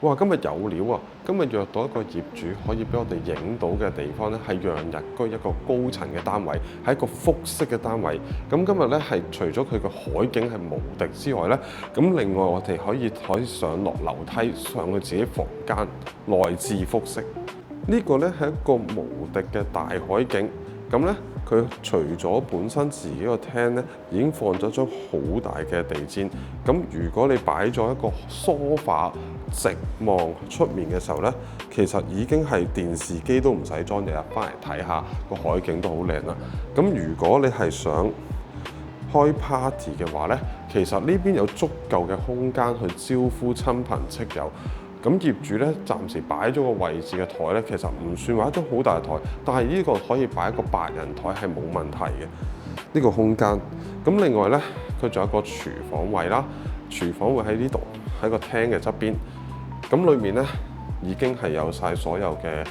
哇！今日有料啊！今日約到一個業主可以俾我哋影到嘅地方咧，係讓日居一個高層嘅單位，係一個複式嘅單位。咁今日咧係除咗佢嘅海景係無敵之外咧，咁另外我哋可以上落樓梯上去自己房間，內置複式。呢個咧係一個無敵嘅大海景。咁咧，佢除咗本身自己個廳咧，已經放咗張好大嘅地氈。咁如果你擺咗一個梳化直望出面嘅時候咧，其實已經係電視機都唔使裝，日日翻嚟睇下個海景都好靚啦。咁如果你係想開 party 嘅話咧，其實呢邊有足夠嘅空間去招呼親朋戚友。咁業主咧暫時擺咗個位置嘅台咧，其實唔算話一張好大嘅台，但係呢個可以擺一個8人台係冇問題嘅呢個空間。咁另外咧，佢仲有一個廚房位啦，廚房會喺呢度，喺個廳嘅側邊。咁裏面咧已經係有晒所有嘅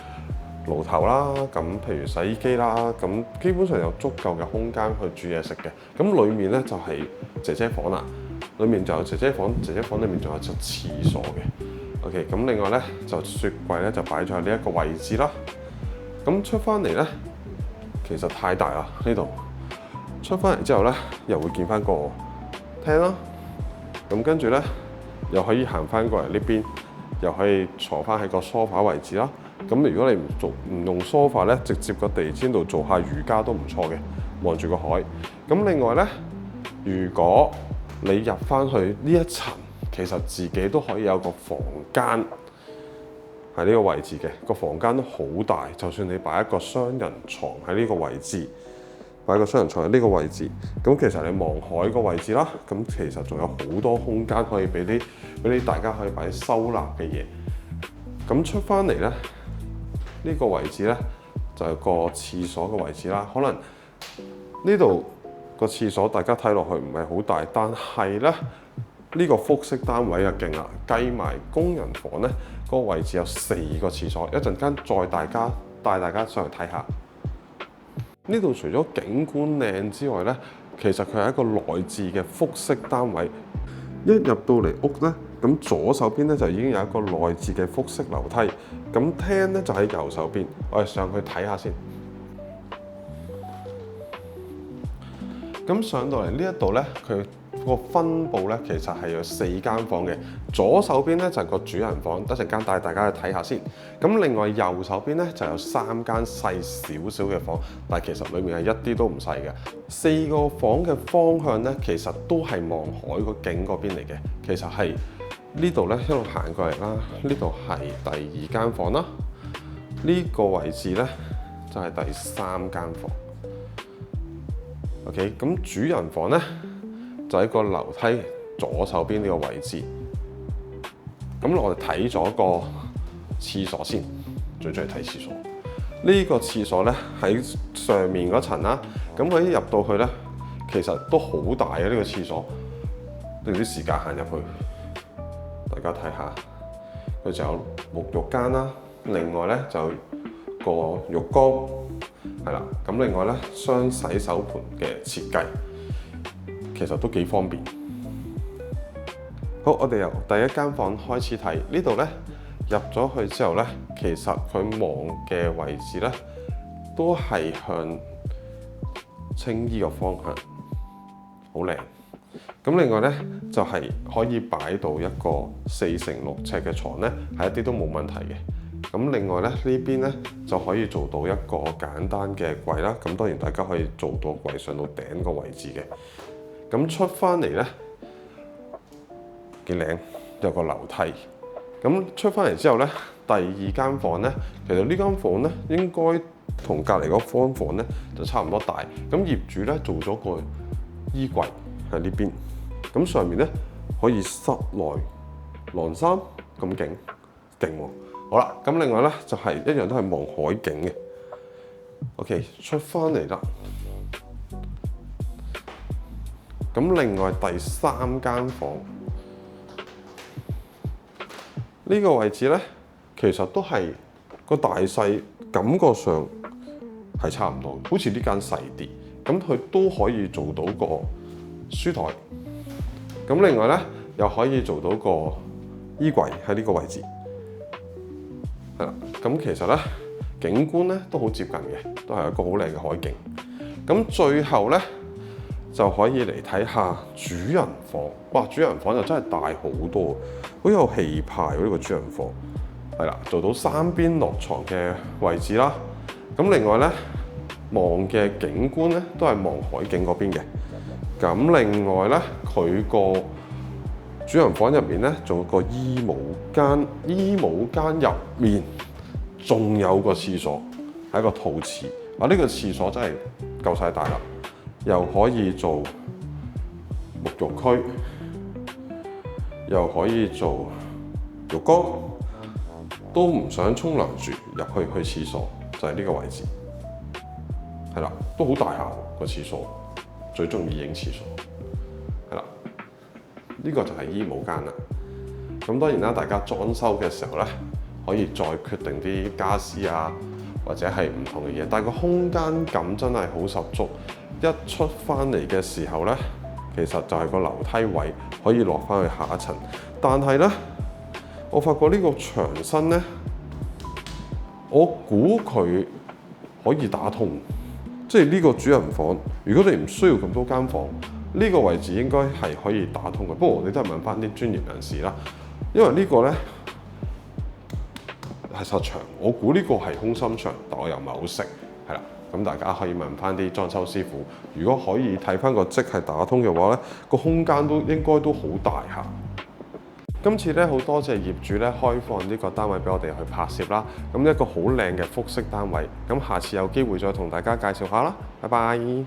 爐頭啦，咁譬如洗衣機啦，咁基本上有足夠嘅空間去煮嘢食嘅。咁裏面咧就係姐姐房啦，裏面就有姐姐房，姐姐房裏面仲有隻廁所嘅。OK， 咁另外咧就雪櫃咧就擺咗喺呢一個位置啦。咁出翻嚟咧，其實太大啦呢度。出翻嚟之後咧，又會見翻個廳啦。咁跟住咧，又可以行翻過嚟呢邊，又可以坐翻喺個梳化位置啦。咁如果你唔用梳化咧，直接個地氈度做下瑜伽都唔錯嘅，望住個海。咁另外咧，如果你入翻去呢一層，其實自己都可以有個房間喺呢個位置嘅，個房間都好大。就算你擺一個雙人床喺呢個位置，擺個雙人床喺呢個位置，咁其實你望海個位置啦，咁其實仲有好多空間可以俾啲大家可以擺收納嘅嘢。咁出翻嚟咧，呢個位置咧就係個廁所嘅位置啦。可能呢度個廁所大家睇落去唔係好大，但係咧，呢個複式單位就勁啦，計埋工人房咧，個位置有4個廁所。一陣間再帶大家上嚟睇下。呢度除咗景觀靚之外咧，其實佢係一個內置嘅複式單位。一入到嚟屋咧，咁左手邊咧就已經有一個內置嘅複式樓梯。咁廳咧就喺右手邊，我哋上去睇下先。咁上到嚟呢一度咧，佢個分佈咧其實係有4間房嘅。左手邊咧就係個主人房，一陣間帶大家去睇下先。咁另外右手邊咧就有3間細少少嘅房，但係其實裡面係一啲都唔細嘅。4個房嘅方向咧，其實都係望海個景嗰邊嚟嘅。其實係呢度咧一路行過嚟啦，呢度係第2間房啦。呢個位置咧就係第3間房。OK， 咁主人房咧就喺個樓梯左手邊呢個位置。咁我哋睇咗個廁所先，最中意睇廁所。呢個廁所咧喺上面嗰層啦。咁佢一入到去咧，其實都好大嘅呢個廁所。用啲時間行入去，大家睇下，佢就有沐浴間啦。另外咧就有個浴缸，係啦。咁另外咧雙洗手盆嘅設計，其實都幾方便。好，我哋由第一間房開始睇。呢度咧入咗去之後咧，其實佢望嘅位置咧都係向青衣個方向，好靚。咁另外咧就係可以擺到一個4乘6尺嘅床咧，係一啲都冇問題嘅。咁另外咧呢邊咧就可以做到一個簡單嘅櫃啦。咁當然大家可以做到櫃上到頂個位置嘅。咁出翻嚟咧幾靚，有個樓梯。咁出翻嚟之後咧，第2間房咧，其實呢間房咧應該同隔離嗰房咧就差唔多大。咁業主咧做咗個衣櫃喺呢邊，咁上面咧可以室內晾衫，咁勁喎！好啦，咁另外咧就係一樣都係望海景嘅。OK， 出翻嚟啦。咁另外第3間房呢個位置咧，其實都係個大細感覺上係差唔多，好似呢間細啲。咁佢都可以做到個書台。咁另外咧又可以做到個衣櫃喺呢個位置。係啦，咁其實咧景觀咧都好接近嘅，都係一個好靚嘅海景。咁最後咧就可以嚟睇下主人房。哇！主人房就真係大好多，好有氣派喎呢個主人房。係啦，做到三邊落床嘅位置啦。咁另外咧望嘅景觀咧都係望海景嗰邊嘅。咁另外咧佢個主人房入面咧仲有個衣帽間，衣帽間入面仲有個廁所，係一個套廁。啊！呢個廁所真係夠晒大啦，又可以做沐浴區，又可以做浴缸，都唔想沖涼住入去廁所，就係呢個位置。係啦，都好大下個廁所，最中意影廁所。係啦，呢個就係衣帽間啦。咁當然啦，大家裝修嘅時候咧，可以再決定啲家私啊，或者係唔同嘅嘢，但係個空間感真係好十足。一出翻嚟嘅時候咧，其實就係個樓梯位可以落翻去下一層。但係咧，我發覺呢個牆身咧，我估佢可以打通，即係呢個主人房，如果你唔需要咁多間房，呢個位置應該係可以打通嘅。不過我哋都係問翻啲專業人士啦，因為呢個咧係實牆，我估呢個係空心牆，但我又唔係好識，係啦。咁大家可以問翻啲裝修師傅，如果可以睇翻個積係打通嘅話咧，個空間都應該都好大下。今次咧好多謝業主咧開放呢個單位俾我哋去拍攝啦，咁一個好靚嘅複式單位。咁下次有機會再同大家介紹下啦，拜拜。